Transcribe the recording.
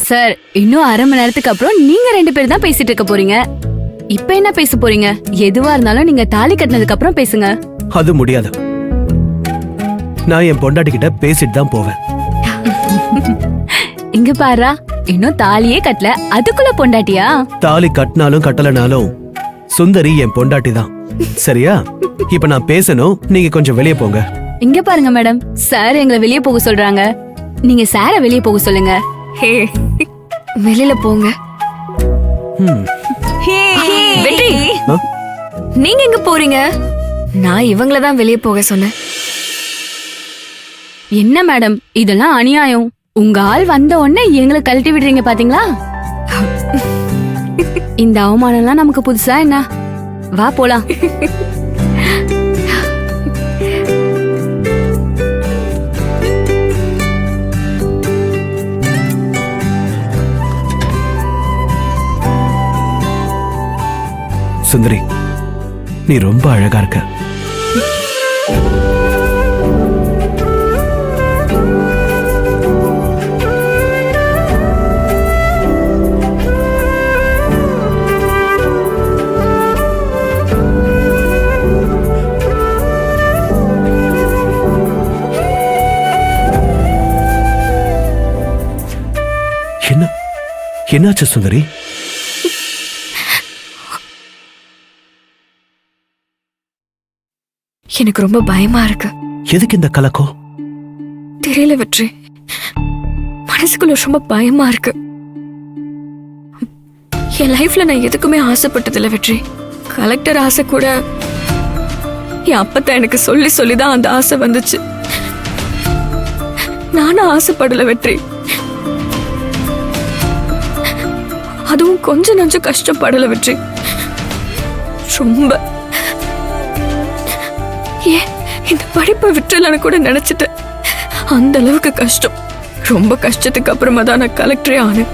Sir, இன்னும் அரை மணி நேரத்துக்கு அப்புறம் நீங்க 2 பேரும் தான் பேசிட்டு இருக்க போறீங்க. இப்ப என்ன பேச போறீங்க? எதுவா இருந்தாலும் நீங்க தாலி கட்டினதுக்கு அப்புறம் பேசுங்க. அது முடியாது. நான் என் பொண்டாட்டி கிட்ட பேசிட்டு தான் போவேன். இங்க பாரா, இன்னும் தாலியே கட்டல, அதுக்குள்ள பொண்டாட்டியா? தாலி கட்டினாலும் கட்டலனாலும் சுந்தரி என் பொண்டாட்டி தான். சரியா? இப்ப நான் பேசணும், நீங்க கொஞ்சம் வெளியே போங்க. இங்க பாருங்க மேடம், சார் எங்களை வெளியே போக சொல்றாங்க. நீங்க சார வெளியே போக சொல்லுங்க. ஹே, வெளியில போங்க. வெற்றி, ஆ? நீங்க எங்க போறீங்க? நான் இவங்கள தான் வெளியே போக சொன்னேன். என்ன மேடம், இதெல்லாம் அநியாயம். உங்க ஆள் வந்த உடனே எங்களை கழட்டி விடுறீங்க பாத்தீங்களா? இந்த அவமானம்லாம் நமக்கு புதுசா என்ன? வா போலாம். சுந்தரி, நீ ரொம்ப அழகா இருக்க. என்னாச்சு சுந்தரி? எனக்கு ரொம்ப பயமா இருக்கு. எதுக்கு இந்த கலக்கம்? தெரியல வெற்றி, மனசுக்குள்ள ரொம்ப பயமா இருக்கு. என் லைஃப்ல நான் எதுக்குமே ஆசைப்பட்டதில்ல வெற்றி. கலெக்டர் ஆசை கூட என் அப்பத்தான் எனக்கு சொல்லி சொல்லிதான் அந்த ஆசை வந்துச்சு. நானும் ஆசைப்படல வெற்றி. அதுவும் கொஞ்சம் நஞ்சம் கஷ்டப்படல வெற்றி. ரொம்ப ஏன் இந்த படிப்பை விட்டுலன்னு கூட நினைச்சிட்டேன். அந்த அளவுக்கு கஷ்டம். ரொம்ப கஷ்டத்துக்கு அப்புறமா தான் நான் கலெக்டரே ஆனேன்.